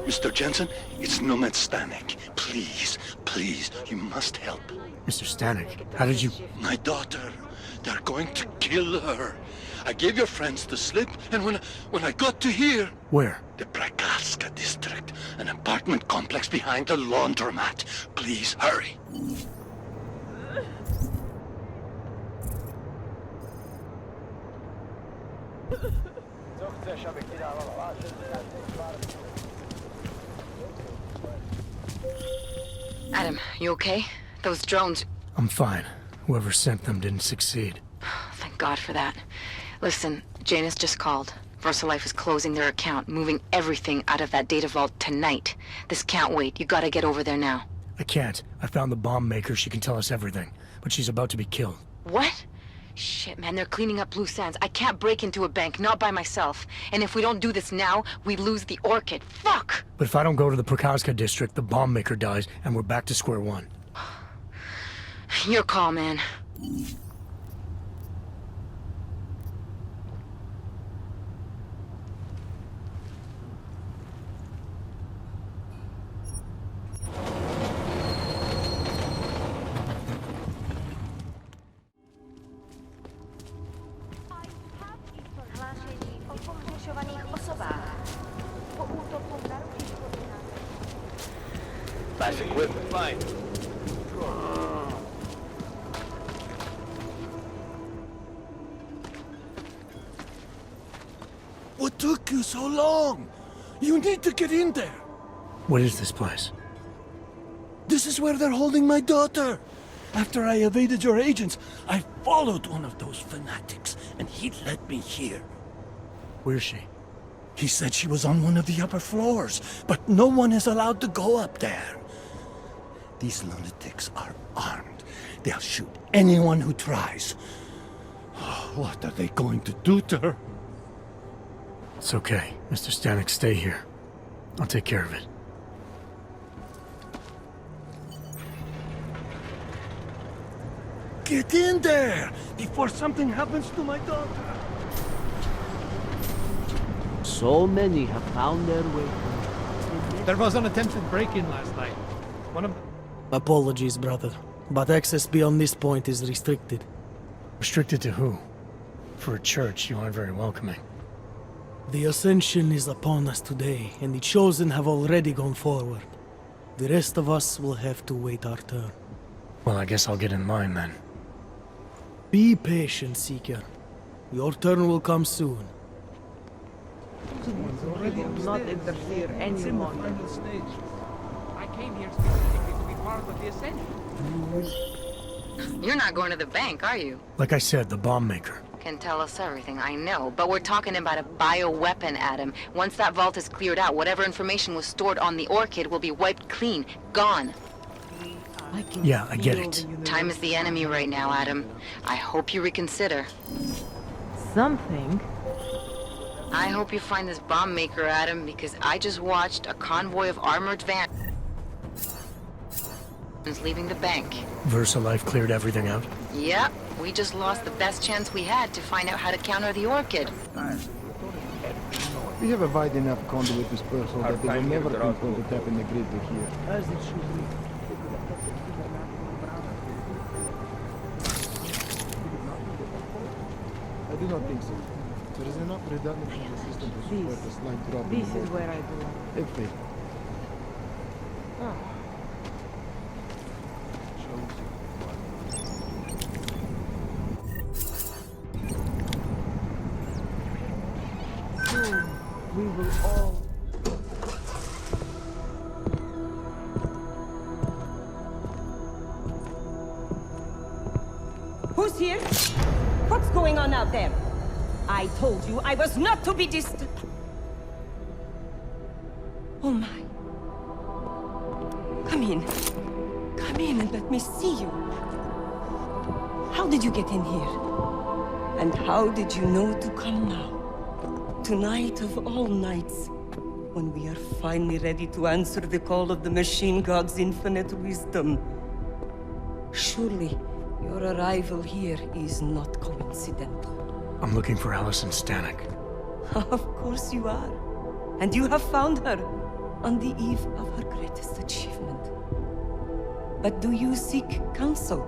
Mr. Jensen, it's Nomad Stanek. Please, please, you must help. Mr. Stanek, how did you... My daughter, they're going to kill her. I gave your friends the slip, and when I got to here... Where? The Prakaska district, an apartment complex behind the laundromat. Please, hurry. Adam, you okay? Those drones... I'm fine. Whoever sent them didn't succeed. Thank God for that. Listen, Janus just called. VersaLife is closing their account, moving everything out of that data vault tonight. This can't wait. You gotta get over there now. I can't. I found the bomb maker. She can tell us everything. But she's about to be killed. What? Shit, man, they're cleaning up loose ends. I can't break into a bank, not by myself. And if we don't do this now, we lose the Orchid. Fuck! But if I don't go to the Prakaska district, the bomb maker dies, and we're back to square one. Your call, man. Flash equipment. Fine. What took you so long? You need to get in there. What is this place? This is where they're holding my daughter. After I evaded your agents, I followed one of those fanatics, and he led me here. Where's she? He said she was on one of the upper floors, but no one is allowed to go up there. These lunatics are armed. They'll shoot anyone who tries. What are they going to do to her? It's okay. Mr. Stanek, stay here. I'll take care of it. Get in there before something happens to my daughter. So many have found their way. There was an attempted break-in last night. One of them... Apologies, brother, but access beyond this point is restricted. Restricted to who? For a church, you aren't very welcoming. The Ascension is upon us today, and the Chosen have already gone forward. The rest of us will have to wait our turn. Well, I guess I'll get in line then. Be patient, Seeker. Your turn will come soon. Not interfere any longer. I came here specifically to be part of the Ascension. You're not going to the bank, are you? Like I said, the bomb maker. Can tell us everything, I know. But we're talking about a bioweapon, Adam. Once that vault is cleared out, whatever information was stored on the Orchid will be wiped clean. Gone. Yeah, I get it. Time is the enemy right now, Adam. I hope you reconsider. Something? I hope you find this bomb maker, Adam, because I just watched a convoy of armored vans leaving the bank. VersaLife cleared everything out? Yep, we just lost the best chance we had to find out how to counter the Orchid. We have a wide enough conduit dispersal that they will never control the tap in the grid to here. As it should be. I do not think so. There is enough redundancy in the system to support a slight drop in This the is where I belong. Have faith. Soon, we will all... Who's here? What's going on out there? I told you I was not to be distant. Oh my. Come in. Come in and let me see you. How did you get in here? And how did you know to come now? Tonight of all nights, when we are finally ready to answer the call of the Machine God's infinite wisdom. Surely, your arrival here is not coincidental. I'm looking for Allison Stanek. Of course you are. And you have found her. on the eve of her greatest achievement. But do you seek counsel?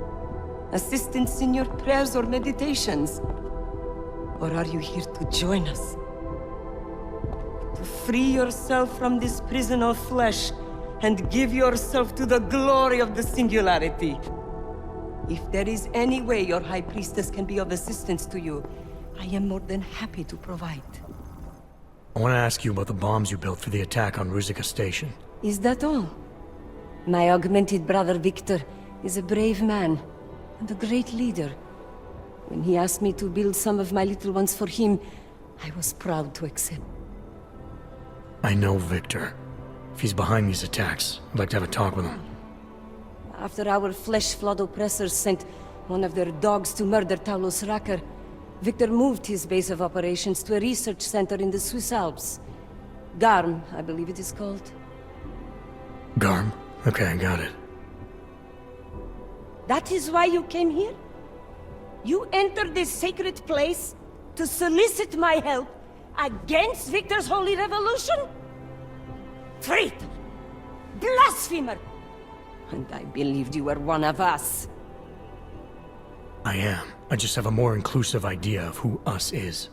Assistance in your prayers or meditations? Or are you here to join us? To free yourself from this prison of flesh and give yourself to the glory of the singularity? If there is any way your High Priestess can be of assistance to you, I am more than happy to provide. I want to ask you about the bombs you built for the attack on Ruzicka Station. Is that all? My augmented brother Victor is a brave man and a great leader. When he asked me to build some of my little ones for him, I was proud to accept. I know Victor. If he's behind these attacks, I'd like to have a talk with him. After our flesh-flood oppressors sent one of their dogs to murder Talos Racker, Victor moved his base of operations to a research center in the Swiss Alps. Garm, I believe it is called. Garm? Okay, I got it. That is why you came here? You entered this sacred place to solicit my help against Victor's holy revolution? Traitor! Blasphemer! And I believed you were one of us. I am. I just have a more inclusive idea of who us is.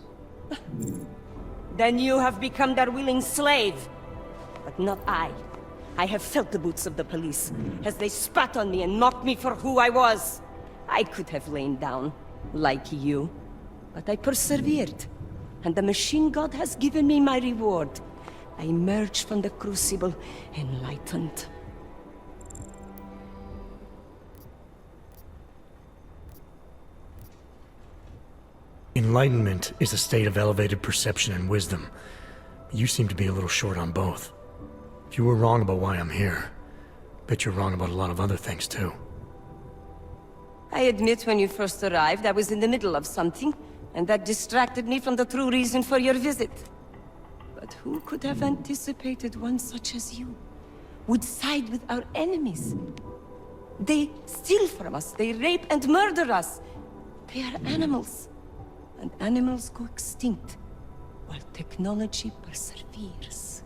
Then you have become their willing slave. But not I. I have felt the boots of the police, as they spat on me and mocked me for who I was. I could have lain down, like you. But I persevered. And the machine god has given me my reward. I emerged from the crucible, enlightened. Enlightenment is a state of elevated perception and wisdom. You seem to be a little short on both. If you were wrong about why I'm here, bet you're wrong about a lot of other things too. I admit when you first arrived, I was in the middle of something, and that distracted me from the true reason for your visit. But who could have anticipated one such as you would side with our enemies? They steal from us, they rape and murder us. They are animals. And animals go extinct, while technology perseveres.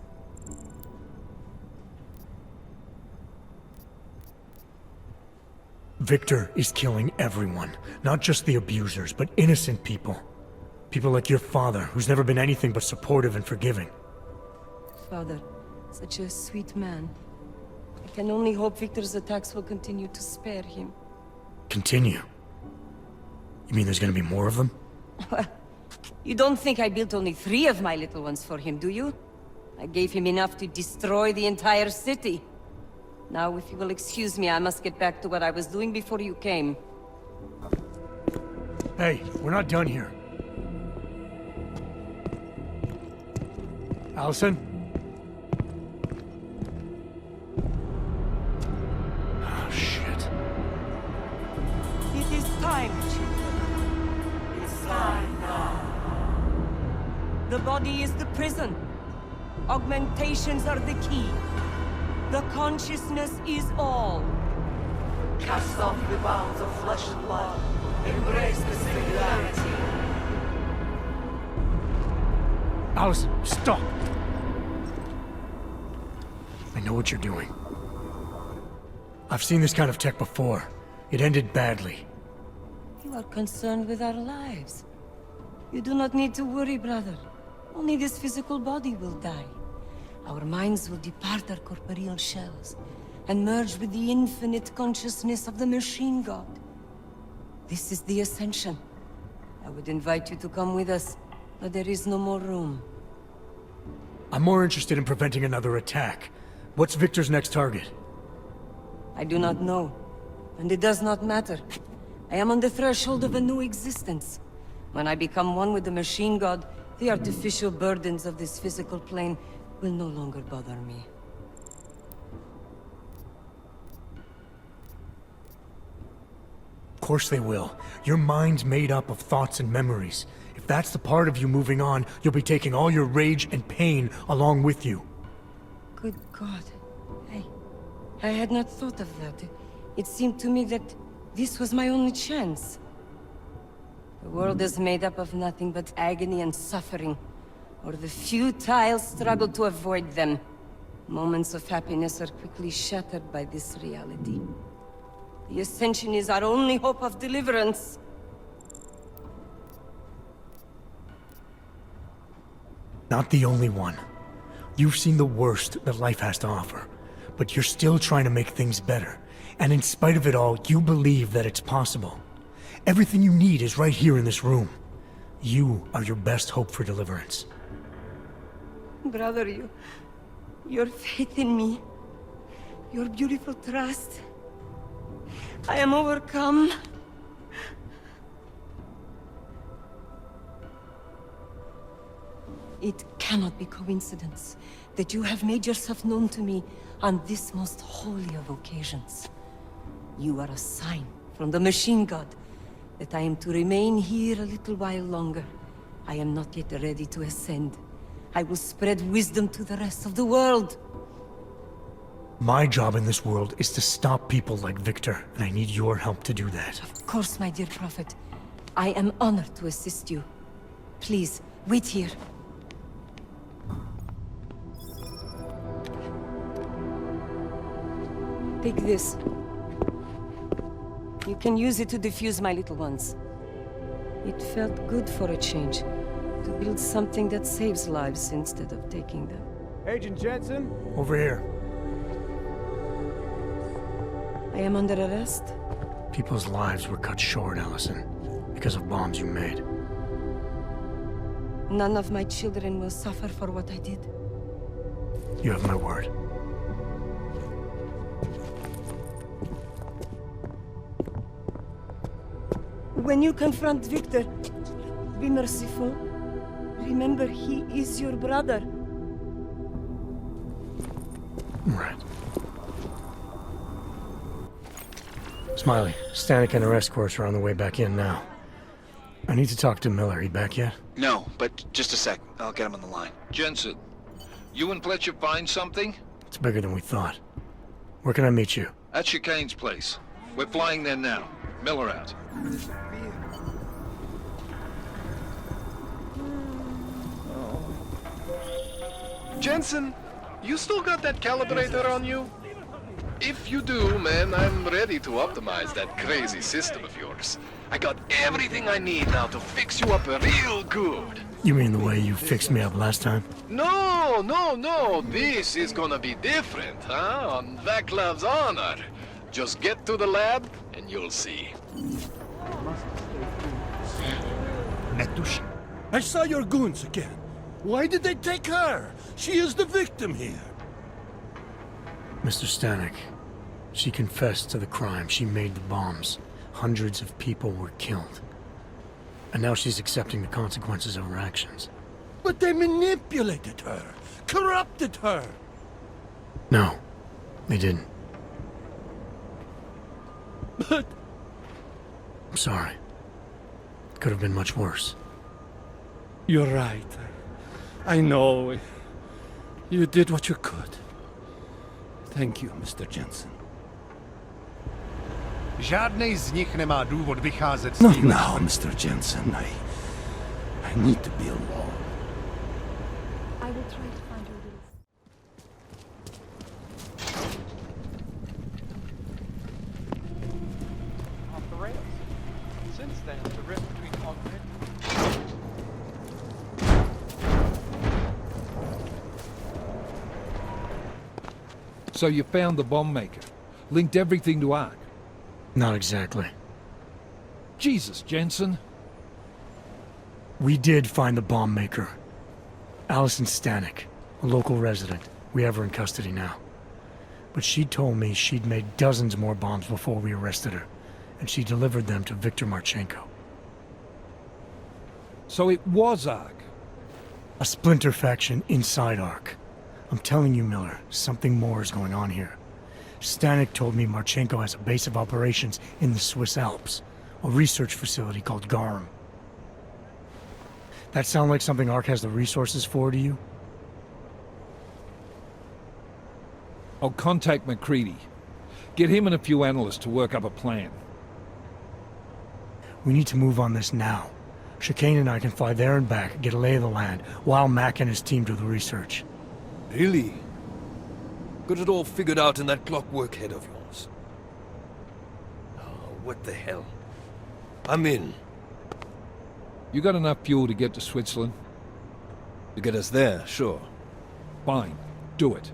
Victor is killing everyone. Not just the abusers, but innocent people. People like your father, who's never been anything but supportive and forgiving. Father, such a sweet man. I can only hope Victor's attacks will continue to spare him. Continue? You mean there's gonna be more of them? You don't think I built only 3 of my little ones for him, do you? I gave him enough to destroy the entire city. Now, if you will excuse me, I must get back to what I was doing before you came. Hey, we're not done here. Allison? Oh, shit. It is time, children. It's time now. The body is the prison. Augmentations are the key. The consciousness is all. Cast off the bounds of flesh and blood. Embrace the singularity. Allison, stop! I know what you're doing. I've seen this kind of tech before. It ended badly. You are concerned with our lives. You do not need to worry, brother. Only this physical body will die. Our minds will depart our corporeal shells and merge with the infinite consciousness of the machine god. This is the ascension. I would invite you to come with us, but there is no more room. I'm more interested in preventing another attack. What's Victor's next target? I do not know, and it does not matter. I am on the threshold of a new existence. When I become one with the machine god, the artificial burdens of this physical plane will no longer bother me. Of course they will. Your mind's made up of thoughts and memories. If that's the part of you moving on, you'll be taking all your rage and pain along with you. Good God. I had not thought of that. It seemed to me that this was my only chance. The world is made up of nothing but agony and suffering, or the futile struggle to avoid them. Moments of happiness are quickly shattered by this reality. The Ascension is our only hope of deliverance. Not the only one. You've seen the worst that life has to offer, but you're still trying to make things better. And in spite of it all, you believe that it's possible. Everything you need is right here in this room. You are your best hope for deliverance. Brother, your faith in me, your beautiful trust. I am overcome. It cannot be coincidence that you have made yourself known to me on this most holy of occasions. You are a sign from the machine god that I am to remain here a little while longer. I am not yet ready to ascend. I will spread wisdom to the rest of the world. My job in this world is to stop people like Victor, and I need your help to do that. Of course, my dear prophet. I am honored to assist you. Please, wait here. Take this. You can use it to defuse my little ones. It felt good for a change. To build something that saves lives instead of taking them. Agent Jensen? Over here. I am under arrest. People's lives were cut short, Allison, because of bombs you made. None of my children will suffer for what I did. You have my word. When you confront Victor, be merciful. Remember, he is your brother. Right. Smiley, Stanek and the rest course are on the way back in now. I need to talk to Miller. He back yet? No, but just a sec. I'll get him on the line. Jensen, you and Fletcher find something? It's bigger than we thought. Where can I meet you? At Chicane's place. We're flying there now. Miller out. Jensen, you still got that calibrator on you? If you do, man, I'm ready to optimize that crazy system of yours. I got everything I need now to fix you up real good. You mean the way you fixed me up last time? No, no, no. This is gonna be different, huh? On Vaclav's honor. Just get to the lab, and you'll see. I saw your goons again. Why did they take her? She is the victim here. Mr. Stanek, she confessed to the crime. She made the bombs. Hundreds of people were killed. And now she's accepting the consequences of her actions. But they manipulated her, corrupted her. No, they didn't. But... I'm sorry. It could have been much worse. You're right. I know. You did what you could. Thank you, Mr. Jensen. Žádnej z nich nemá důvod vycházet z Not téhle now, Mr. Jensen. I need to be alone. I will try to find your little... Off the rails. Since then, the rift between ultimate... So you found the bomb maker. Linked everything to Ark. Not exactly. Jesus, Jensen. We did find the bomb maker. Allison Stanek, a local resident. We have her in custody now. But she told me she'd made dozens more bombs before we arrested her, and she delivered them to Viktor Marchenko. So it was Ark. A splinter faction inside Ark. I'm telling you, Miller, something more is going on here. Stanek told me Marchenko has a base of operations in the Swiss Alps, a research facility called Garm. That sound like something Ark has the resources for to you? I'll contact McCready. Get him and a few analysts to work up a plan. We need to move on this now. Chicane and I can fly there and back, get a lay of the land, while Mac and his team do the research. Really? Got it all figured out in that clockwork head of yours. Oh, what the hell? I'm in. You got enough fuel to get to Switzerland? To get us there, sure. Fine, do it.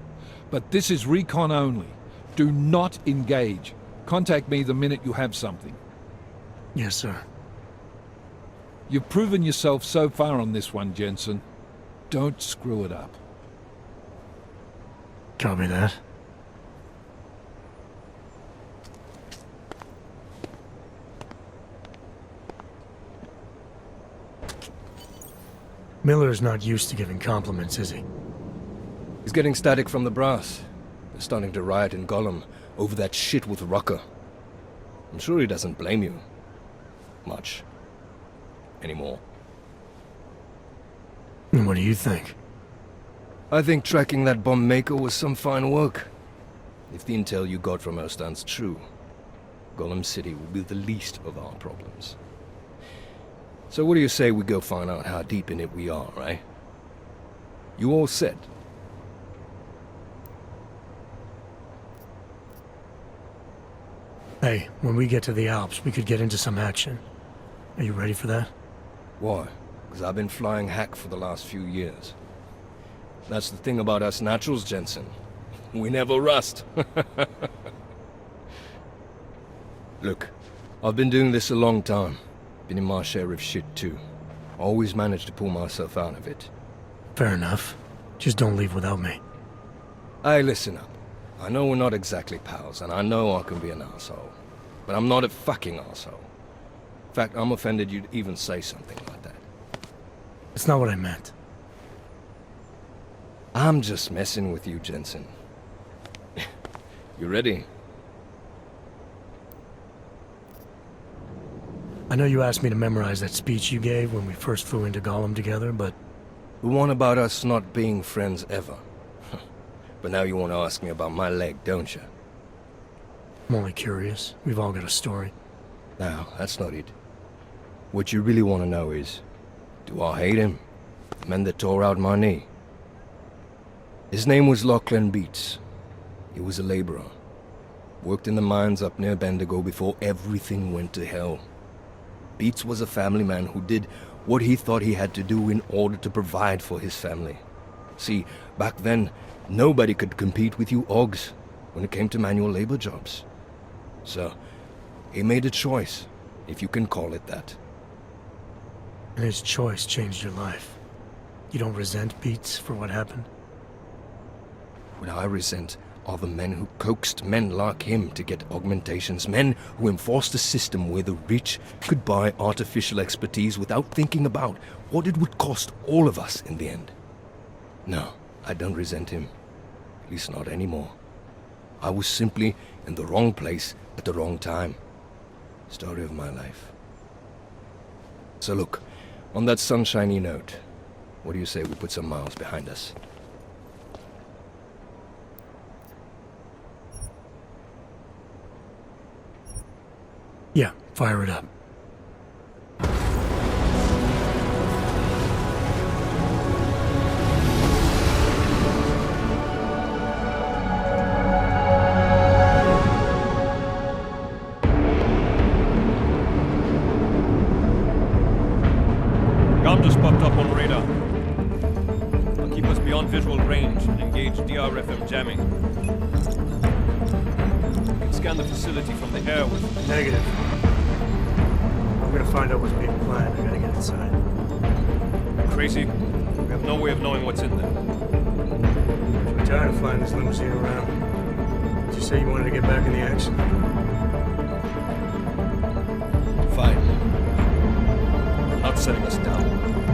But this is recon only. Do not engage. Contact me the minute you have something. Yes, sir. You've proven yourself so far on this one, Jensen. Don't screw it up. Copy that. Miller's not used to giving compliments, is he? He's getting static from the brass. They're starting to riot in Gollum over that shit with Rucker. I'm sure he doesn't blame you. Much. Anymore. And what do you think? I think tracking that bomb maker was some fine work. If the intel you got from her stands true, Gollum City will be the least of our problems. So what do you say we go find out how deep in it we are, right? You all set? Hey, when we get to the Alps, we could get into some action. Are you ready for that? Why? Because I've been flying hack for the last few years. That's the thing about us naturals, Jensen. We never rust. Look, I've been doing this a long time. Been in my share of shit too. Always managed to pull myself out of it. Fair enough. Just don't leave without me. Hey, listen up. I know we're not exactly pals, and I know I can be an asshole. But I'm not a fucking asshole. In fact, I'm offended you'd even say something like that. It's not what I meant. I'm just messing with you, Jensen. You ready? I know you asked me to memorize that speech you gave when we first flew into Gollum together, but... The one about us not being friends ever. But now you want to ask me about my leg, don't you? I'm only curious. We've all got a story. No, that's not it. What you really want to know is, do I hate him? The man that tore out my knee. His name was Lachlan Beats. He was a laborer. Worked in the mines up near Bendigo before everything went to hell. Beats was a family man who did what he thought he had to do in order to provide for his family. See, back then, nobody could compete with you Oggs when it came to manual labor jobs. So, he made a choice, if you can call it that. And his choice changed your life. You don't resent Beats for what happened? What I resent are the men who coaxed men like him to get augmentations, men who enforced a system where the rich could buy artificial expertise without thinking about what it would cost all of us in the end. No, I don't resent him. At least not anymore. I was simply in the wrong place at the wrong time. Story of my life. So look, on that sunshiny note, what do you say we put some miles behind us? Yeah, fire it up. Gom just popped up on radar. I'll keep us beyond visual range and engage DRFM jamming. You can scan the facility from the air with... Negative. I'm gonna find out what's being planned. I gotta get inside. Crazy? We have no way of knowing what's in there. I'm tired of flying this limousine around. Did you say you wanted to get back in the action? Fine. I'm not setting us down.